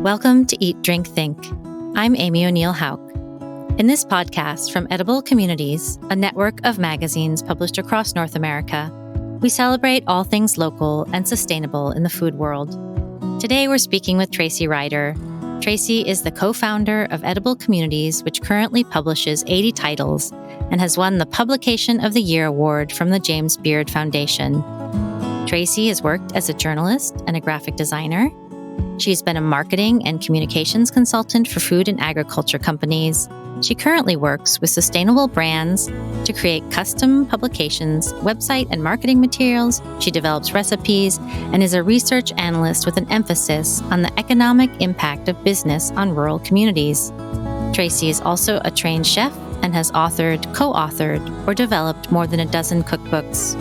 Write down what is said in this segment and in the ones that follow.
Welcome to Eat.Drink.Think. I'm Amy O'Neill Houck. In this podcast from Edible Communities, a network of magazines published across North America, we celebrate all things local and sustainable in the food world. Today we're speaking with Tracey Ryder. Tracey is the co-founder of Edible Communities, which currently publishes 80 titles and has won the Publication of the Year award from the James Beard Foundation. Tracey has worked as a journalist and a graphic designer. She's been a marketing and communications consultant for food and agriculture companies. She currently works with sustainable brands to create custom publications, website and marketing materials. She develops recipes and is a research analyst with an emphasis on the economic impact of business on rural communities. Tracey is also a trained chef and has authored, co-authored, or developed more than a dozen cookbooks.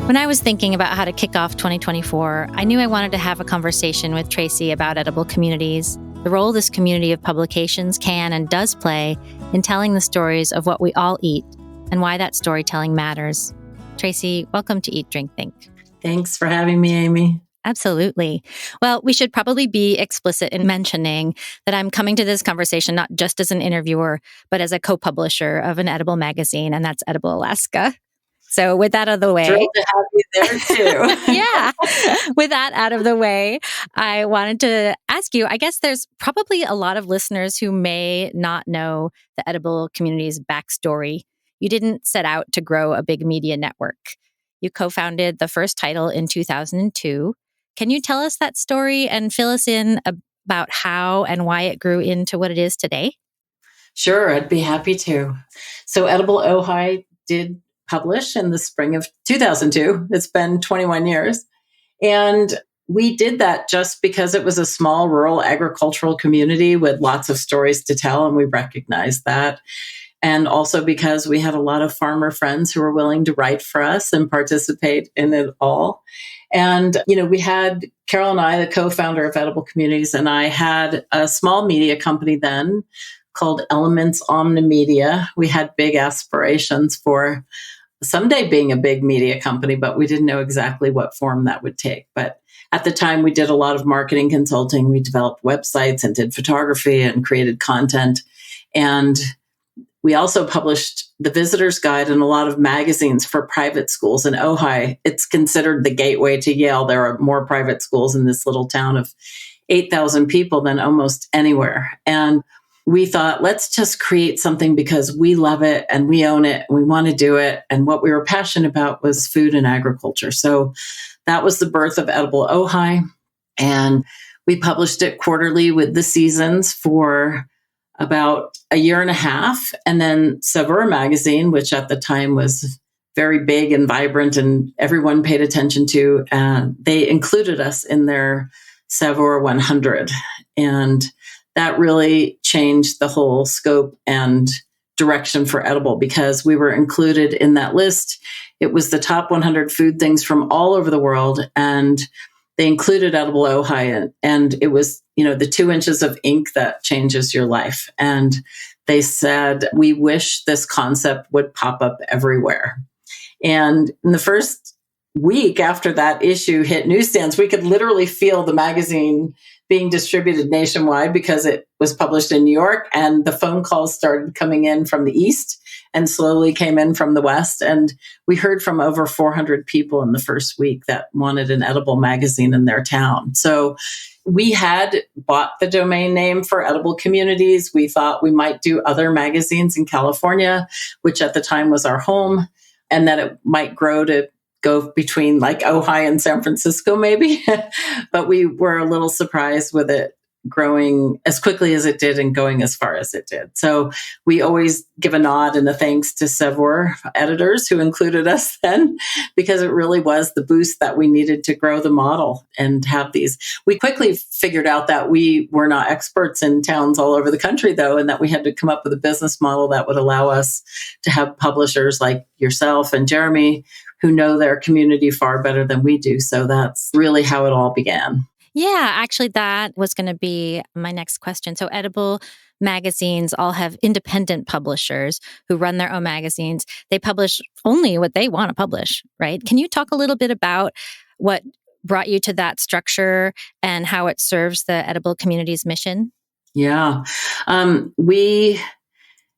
When I was thinking about how to kick off 2024, I knew I wanted to have a conversation with Tracey about Edible Communities, the role this community of publications can and does play in telling the stories of what we all eat and why that storytelling matters. Tracey, welcome to Eat, Drink, Think. Thanks for having me, Amy. Absolutely. Well, we should probably be explicit in mentioning that I'm coming to this conversation not just as an interviewer, but as a co-publisher of an edible magazine, and that's Edible Alaska. So with that out of the way, thrilled to have you there too. Yeah. With that out of the way, I wanted to ask you, I guess there's probably a lot of listeners who may not know the Edible Community's backstory. You didn't set out to grow a big media network. You co-founded the first title in 2002. Can you tell us that story and fill us in about how and why it grew into what it is today? Sure, I'd be happy to. So Edible Ojai did publish in the spring of 2002. It's been 21 years. And we did that just because it was a small rural agricultural community with lots of stories to tell, and we recognized that. And also because we had a lot of farmer friends who were willing to write for us and participate in it all. And, we had Carol and I, the co-founder of Edible Communities, and I had a small media company then called Elements Omnimedia. We had big aspirations for someday being a big media company, but we didn't know exactly what form that would take. But at the time, we did a lot of marketing consulting. We developed websites and did photography and created content. And we also published the Visitor's Guide and a lot of magazines for private schools in Ojai. It's considered the gateway to Yale. There are more private schools in this little town of 8,000 people than almost anywhere. And we thought, let's just create something because we love it and we own it and we want to do it. And what we were passionate about was food and agriculture. So that was the birth of Edible Ojai. And we published it quarterly with the seasons for about a year and a half. And then Saveur magazine, which at the time was very big and vibrant and everyone paid attention to, they included us in their Saveur 100. And that really changed the whole scope and direction for Edible because we were included in that list. It was the top 100 food things from all over the world. And they included Edible Ojai. And it was, the 2 inches of ink that changes your life. And they said, we wish this concept would pop up everywhere. And in the first week after that issue hit newsstands, we could literally feel the magazine being distributed nationwide because it was published in New York, and the phone calls started coming in from the East and slowly came in from the West. And we heard from over 400 people in the first week that wanted an edible magazine in their town. So we had bought the domain name for Edible Communities. We thought we might do other magazines in California, which at the time was our home, and that it might grow to go between like Ojai and San Francisco, maybe. But we were a little surprised with it growing as quickly as it did and going as far as it did. So we always give a nod and a thanks to Saveur editors who included us then, because it really was the boost that we needed to grow the model and have these. We quickly figured out that we were not experts in towns all over the country, though, and that we had to come up with a business model that would allow us to have publishers like yourself and Jeremy who know their community far better than we do. So that's really how it all began. Yeah, actually, that was going to be my next question. So edible magazines all have independent publishers who run their own magazines. They publish only what they want to publish, right? Can you talk a little bit about what brought you to that structure and how it serves the edible community's mission? Yeah.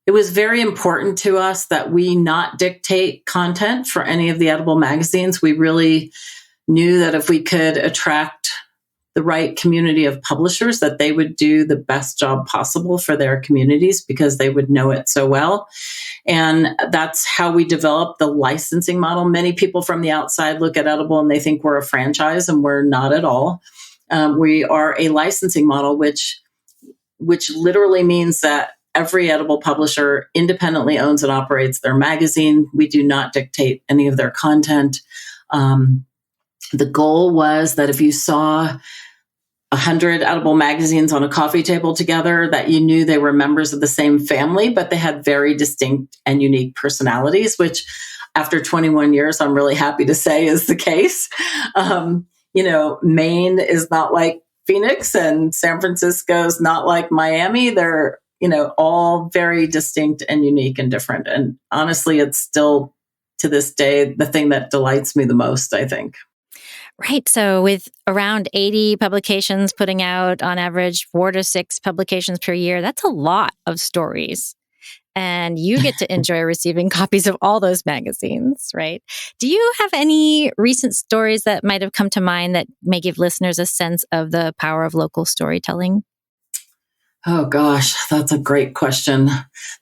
It was very important to us that we not dictate content for any of the edible magazines. We really knew that if we could attract the right community of publishers, that they would do the best job possible for their communities because they would know it so well. And that's how we developed the licensing model. Many people from the outside look at Edible and they think we're a franchise, and we're not at all. We are a licensing model, which literally means that every edible publisher independently owns and operates their magazine. We do not dictate any of their content. The goal was that if you saw 100 edible magazines on a coffee table together, that you knew they were members of the same family, but they had very distinct and unique personalities, which after 21 years, I'm really happy to say is the case. Maine is not like Phoenix, and San Francisco is not like Miami. They're, all very distinct and unique and different. And honestly, it's still to this day the thing that delights me the most, I think. Right. So with around 80 publications putting out on average 4 to 6 publications per year, that's a lot of stories. And you get to enjoy receiving copies of all those magazines, right? Do you have any recent stories that might have come to mind that may give listeners a sense of the power of local storytelling? Oh gosh, that's a great question.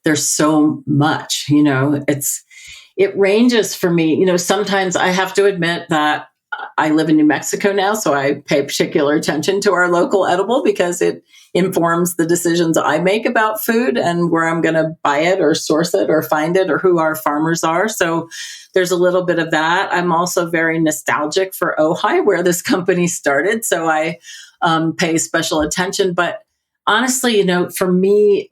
There's so much, it ranges for me. Sometimes I have to admit that I live in New Mexico now, so I pay particular attention to our local edible because it informs the decisions I make about food and where I'm going to buy it or source it or find it or who our farmers are. So there's a little bit of that. I'm also very nostalgic for Ojai, where this company started. So I pay special attention. But honestly, for me,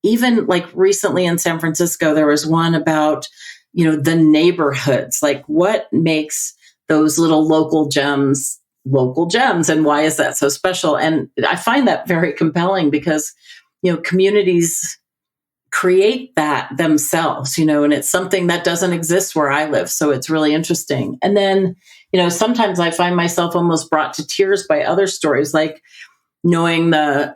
even recently in San Francisco, there was one about, the neighborhoods, what makes those little local gems, and why is that so special? And I find that very compelling because, communities create that themselves, and it's something that doesn't exist where I live. So it's really interesting. And then, sometimes I find myself almost brought to tears by other stories, knowing the,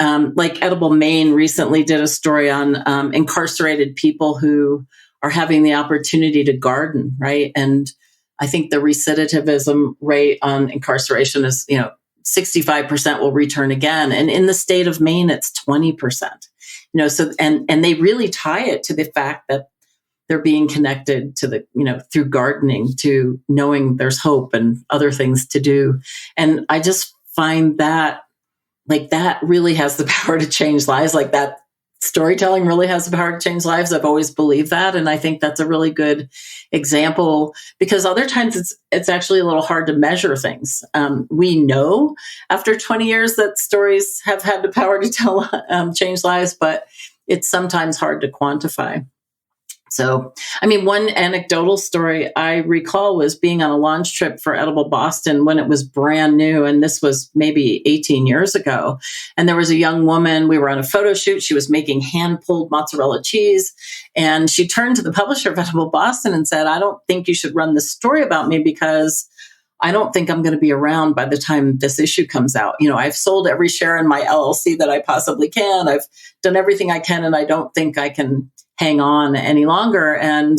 Edible Maine recently did a story on incarcerated people who are having the opportunity to garden, right? And I think the recidivism rate on incarceration is, 65% will return again. And in the state of Maine, it's 20%, so, and they really tie it to the fact that they're being connected to the, through gardening, to knowing there's hope and other things to do. And I just find that that really has the power to change lives. That storytelling really has the power to change lives. I've always believed that. And I think that's a really good example because other times it's actually a little hard to measure things. We know after 20 years that stories have had the power to tell, change lives, but it's sometimes hard to quantify. So, one anecdotal story I recall was being on a launch trip for Edible Boston when it was brand new. And this was maybe 18 years ago. And there was a young woman, we were on a photo shoot. She was making hand-pulled mozzarella cheese. And she turned to the publisher of Edible Boston and said, I don't think you should run this story about me because I don't think I'm going to be around by the time this issue comes out. I've sold every share in my LLC that I possibly can. I've done everything I can, and I don't think I can hang on any longer. And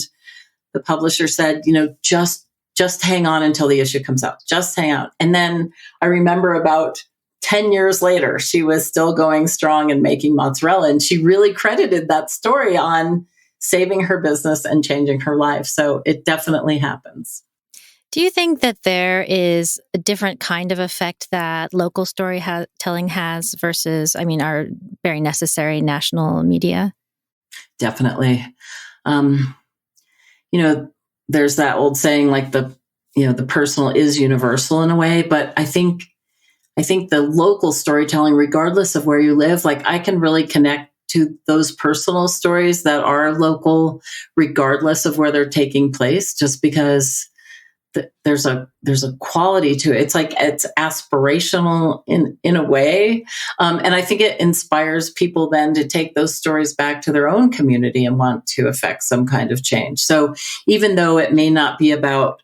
the publisher said, just hang on until the issue comes out. Just hang out. And then I remember about 10 years later, she was still going strong and making mozzarella. And she really credited that story on saving her business and changing her life. So it definitely happens. Do you think that there is a different kind of effect that local storytelling has versus, our very necessary national media? Definitely. There's that old saying, the personal is universal in a way, but I think the local storytelling, regardless of where you live, I can really connect to those personal stories that are local, regardless of where they're taking place, just because there's a quality to it. It's aspirational in a way. And I think it inspires people then to take those stories back to their own community and want to affect some kind of change. So even though it may not be about,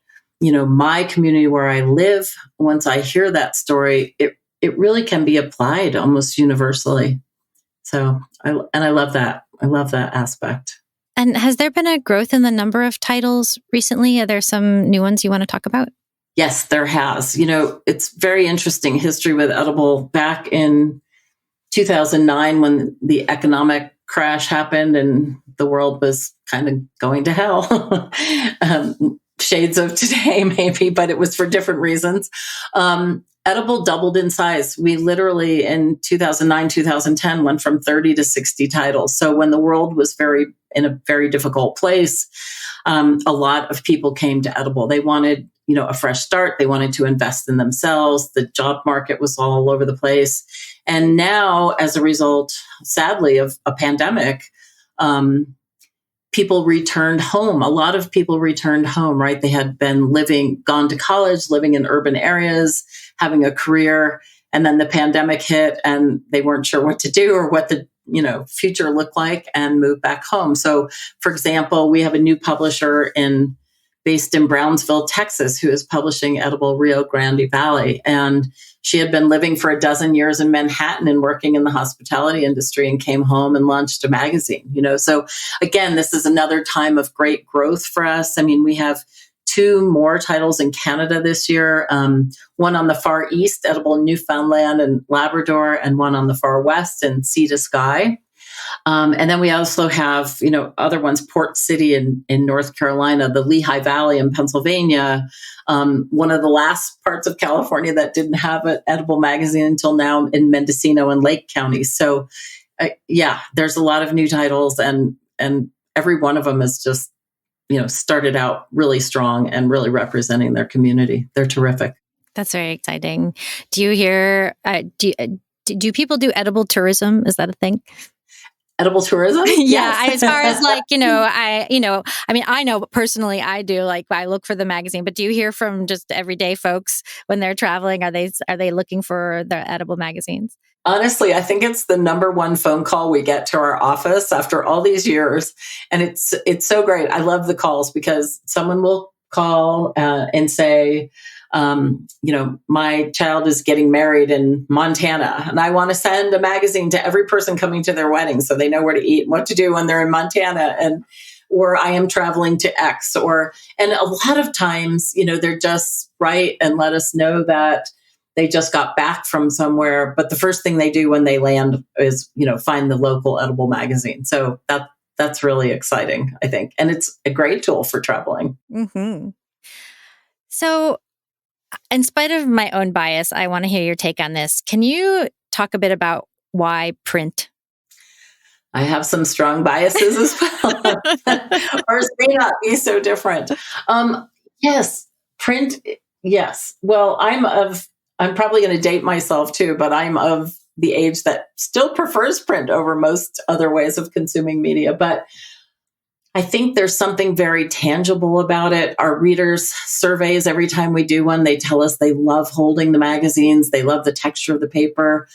my community where I live, once I hear that story, it really can be applied almost universally. So, I love that. I love that aspect. And has there been a growth in the number of titles recently? Are there some new ones you want to talk about? Yes, there has. It's very interesting history with Edible. Back in 2009, when the economic crash happened and the world was kind of going to hell, shades of today maybe, but it was for different reasons. Edible doubled in size. We literally in 2009, 2010 went from 30 to 60 titles. So when the world was in a very difficult place, a lot of people came to Edible. They wanted, a fresh start. They wanted to invest in themselves. The job market was all over the place. And now, as a result, sadly, of a pandemic, people returned home. A lot of people returned home, right? They had been gone to college, living in urban areas, having a career. And then the pandemic hit and they weren't sure what to do or what the future looked like and moved back home. So, for example, we have a new publisher based in Brownsville, Texas, who is publishing Edible Rio Grande Valley. And she had been living for a dozen years in Manhattan and working in the hospitality industry and came home and launched a magazine, So again, this is another time of great growth for us. I mean, we have 2 more titles in Canada this year, one on the far east, Edible Newfoundland and Labrador, and one on the far west in Sea to Sky. And then we also have, other ones, Port City in North Carolina, the Lehigh Valley in Pennsylvania, one of the last parts of California that didn't have an Edible magazine until now in Mendocino and Lake County. So, there's a lot of new titles and every one of them is just, started out really strong and really representing their community. They're terrific. That's very exciting. Do you hear, do people do edible tourism? Is that a thing? Edible tourism? Yeah. As far as I know personally I do, I look for the magazine, but do you hear from just everyday folks when they're traveling? Are they looking for the edible magazines? Honestly, I think it's the number one phone call we get to our office after all these years. And it's so great. I love the calls because someone will call and say, my child is getting married in Montana and I want to send a magazine to every person coming to their wedding so they know where to eat and what to do when they're in Montana, or I am traveling to X, and a lot of times, they're just write and let us know that they just got back from somewhere, but the first thing they do when they land is, find the local edible magazine. So that's really exciting, I think. And it's a great tool for traveling. Mm-hmm. So, in spite of my own bias, I want to hear your take on this. Can you talk a bit about why print? I have some strong biases as well. Ours may not be so different. Yes, print. Yes. Well, I'm probably going to date myself too, but I'm of the age that still prefers print over most other ways of consuming media. But I think there's something very tangible about it. Our readers' surveys, every time we do one, they tell us they love holding the magazines. They love the texture of the paper.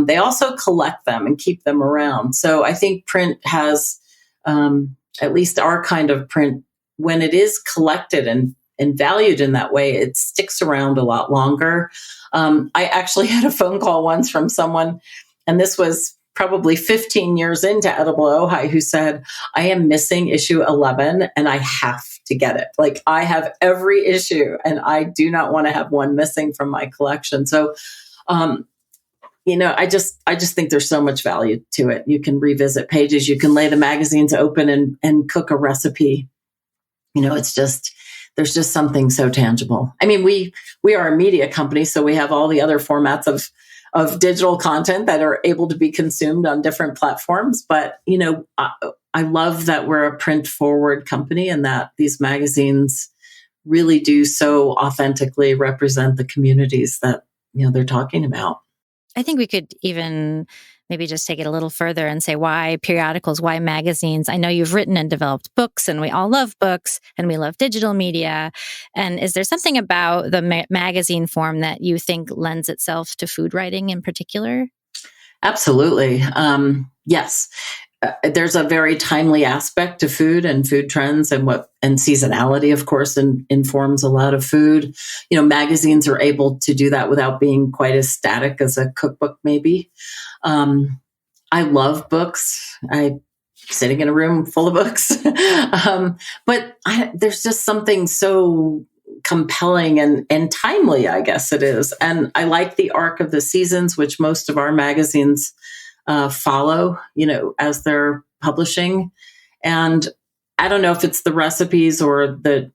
They also collect them and keep them around. So I think print has, at least our kind of print, when it is collected and valued in that way, it sticks around a lot longer. I actually had a phone call once from someone, and this was probably 15 years into Edible Ojai, who said, I am missing issue 11 and I have to get it. I have every issue and I do not want to have one missing from my collection. So, I just think there's so much value to it. You can revisit pages, you can lay the magazines open and cook a recipe. There's just something so tangible. I mean, we are a media company, so we have all the other formats of digital content that are able to be consumed on different platforms. But, I love that we're a print forward company and that these magazines really do so authentically represent the communities that, they're talking about. I think we could even maybe just take it a little further and say, why periodicals, why magazines? I know you've written and developed books and we all love books and we love digital media. And is there something about the magazine form that you think lends itself to food writing in particular? Absolutely. Yes. there's a very timely aspect to food and food trends, and seasonality, of course, informs a lot of food. Magazines are able to do that without being quite as static as a cookbook, maybe. I love books. I'm sitting in a room full of books. But there's just something so compelling and timely, I guess it is. And I like the arc of the seasons, which most of our magazines follow, as they're publishing. And I don't know if it's the recipes or the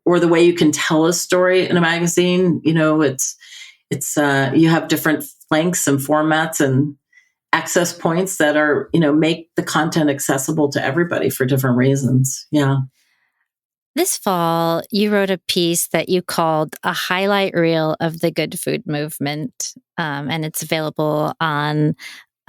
way you can tell a story in a magazine. It's you have different lengths and formats and access points that are, make the content accessible to everybody for different reasons. Yeah. This fall, you wrote a piece that you called a highlight reel of the good food movement, and it's available on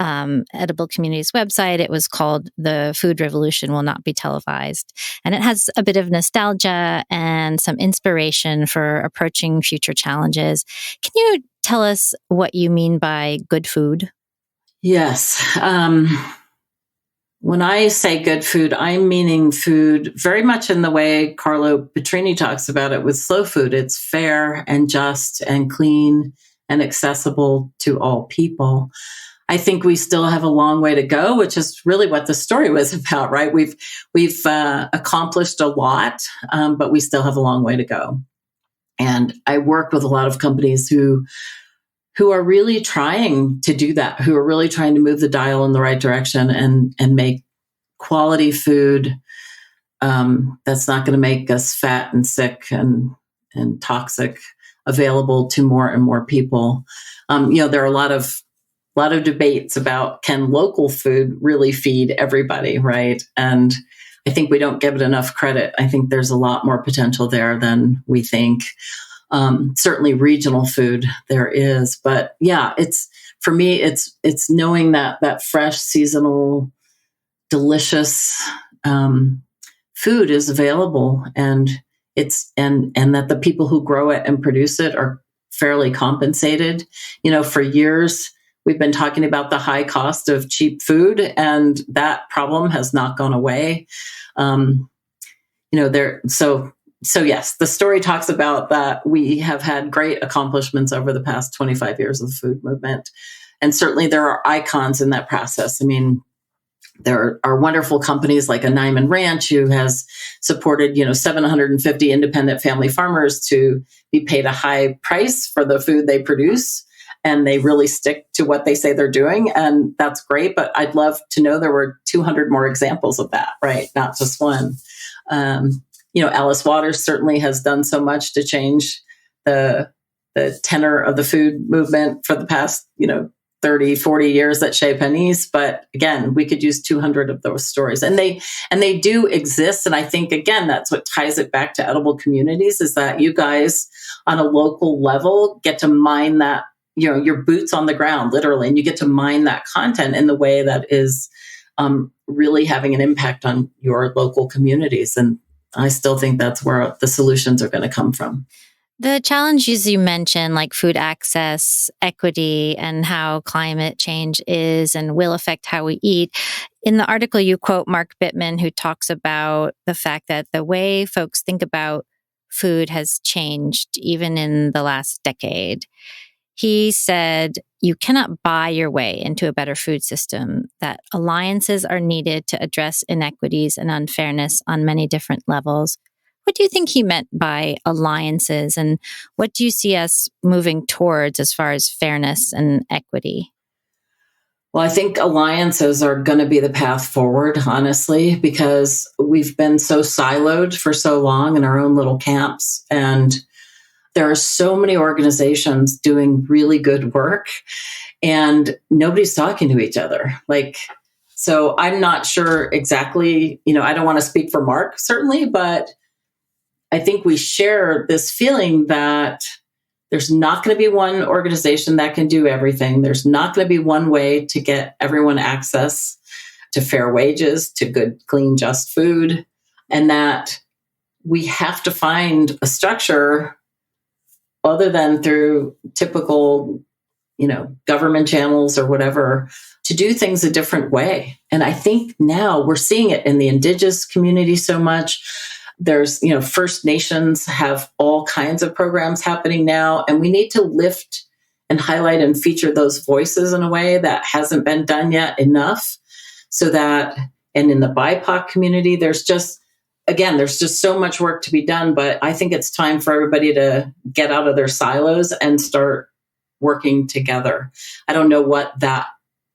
Edible Community's website. It was called "The Food Revolution Will Not Be Televised," and it has a bit of nostalgia and some inspiration for approaching future challenges. Can you tell us what you mean by good food? Yes. When I say good food, I'm meaning food very much in the way Carlo Petrini talks about it with slow food. It's fair and just and clean and accessible to all people. I think we still have a long way to go, which is really what the story was about, right? We've accomplished a lot, but we still have a long way to go. And I work with a lot of companies who are really trying to do that, who are really trying to move the dial in the right direction and make quality food that's not going to make us fat and sick and toxic available to more and more people. There are a lot of debates about, can local food really feed everybody, right? And I think we don't give it enough credit. I think there's a lot more potential there than we think. Certainly regional food there is, but yeah, for me, it's knowing that fresh, seasonal, delicious food is available, and that the people who grow it and produce it are fairly compensated. For years we've been talking about the high cost of cheap food, and that problem has not gone away. So yes, the story talks about that we have had great accomplishments over the past 25 years of the food movement. And certainly there are icons in that process. I mean, there are wonderful companies like a Nyman Ranch who has supported, 750 independent family farmers to be paid a high price for the food they produce. And they really stick to what they say they're doing. And that's great. But I'd love to know there were 200 more examples of that, right? Not just one. Alice Waters certainly has done so much to change the tenor of the food movement for the past, 30, 40 years at Chez Panisse. But again, we could use 200 of those stories. And they do exist. And I think, again, that's what ties it back to Edible Communities, is that you guys on a local level get to mine that, your boots on the ground, literally, and you get to mine that content in the way that is really having an impact on your local communities. And I still think that's where the solutions are going to come from. The challenges you mentioned, like food access, equity, and how climate change is and will affect how we eat. In the article, you quote Mark Bittman, who talks about the fact that the way folks think about food has changed even in the last decade. He said, you cannot buy your way into a better food system, that alliances are needed to address inequities and unfairness on many different levels. What do you think he meant by alliances, and what do you see us moving towards as far as fairness and equity? Well, I think alliances are going to be the path forward, honestly, because we've been so siloed for so long in our own little camps, and there are so many organizations doing really good work and nobody's talking to each other. So I'm not sure exactly, I don't want to speak for Mark, certainly, but I think we share this feeling that there's not going to be one organization that can do everything. There's not going to be one way to get everyone access to fair wages, to good, clean, just food, and that we have to find a structure other than through typical government channels or whatever, to do things a different way. And I think now we're seeing it in the indigenous community so much. There's, First Nations have all kinds of programs happening now, and we need to lift and highlight and feature those voices in a way that hasn't been done yet enough. So that, and in the BIPOC community, there's just so much work to be done, but I think it's time for everybody to get out of their silos and start working together. I don't know what that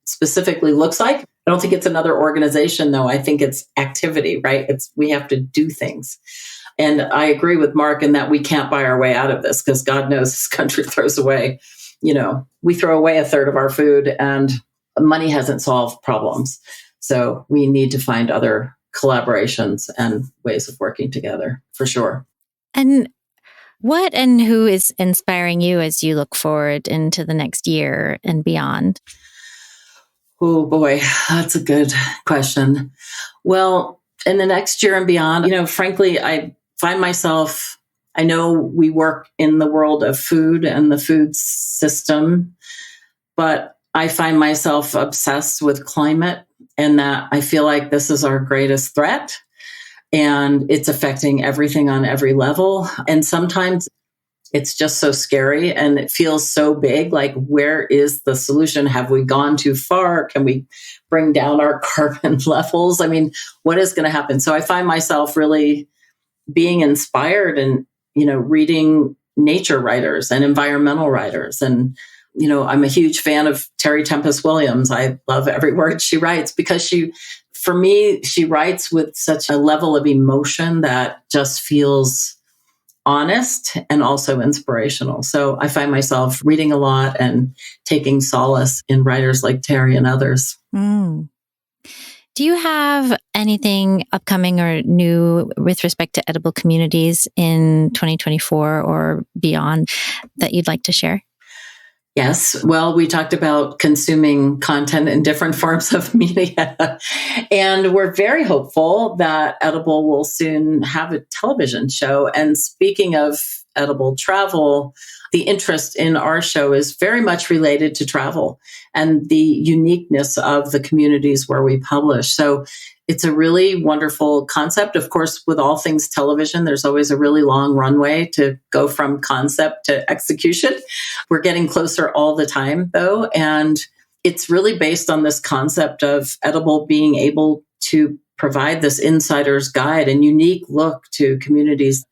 specifically looks like. I don't think it's another organization, though. I think it's activity, right? We have to do things. And I agree with Mark in that we can't buy our way out of this, because God knows this country throws away, we throw away a third of our food, and money hasn't solved problems. So we need to find other collaborations and ways of working together, for sure. And what and who is inspiring you as you look forward into the next year and beyond? Oh boy, that's a good question. Well, in the next year and beyond, frankly, I find myself, I know we work in the world of food and the food system, but I find myself obsessed with climate, and that I feel like this is our greatest threat, and it's affecting everything on every level. And sometimes it's just so scary and it feels so big. Like, where is the solution? Have we gone too far? Can we bring down our carbon levels? I mean, what is going to happen? So I find myself really being inspired and, reading nature writers and environmental writers. And, I'm a huge fan of Terry Tempest Williams. I love every word she writes, because she writes with such a level of emotion that just feels honest and also inspirational. So I find myself reading a lot and taking solace in writers like Terry and others. Mm. Do you have anything upcoming or new with respect to edible communities in 2024 or beyond that you'd like to share? Yes. Well, we talked about consuming content in different forms of media, and we're very hopeful that Edible will soon have a television show. And speaking of edible travel, the interest in our show is very much related to travel and the uniqueness of the communities where we publish. So it's a really wonderful concept. Of course, with all things television, there's always a really long runway to go from concept to execution. We're getting closer all the time, though. And it's really based on this concept of Edible being able to provide this insider's guide and unique look to communities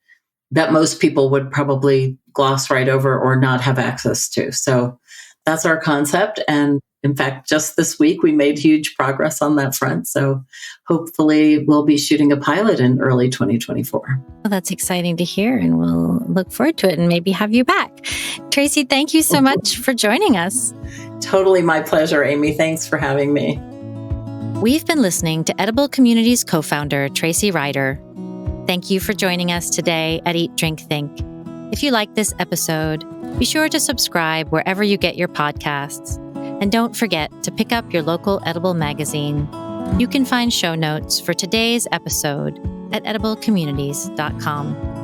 that most people would probably gloss right over or not have access to. So that's our concept. And in fact, just this week, we made huge progress on that front. So hopefully we'll be shooting a pilot in early 2024. Well, that's exciting to hear, and we'll look forward to it and maybe have you back. Tracey, thank you so much for joining us. Totally my pleasure, Amy. Thanks for having me. We've been listening to Edible Communities co-founder Tracey Ryder. Thank you for joining us today at Eat.Drink.Think. If you like this episode, be sure to subscribe wherever you get your podcasts. And don't forget to pick up your local Edible magazine. You can find show notes for today's episode at ediblecommunities.com.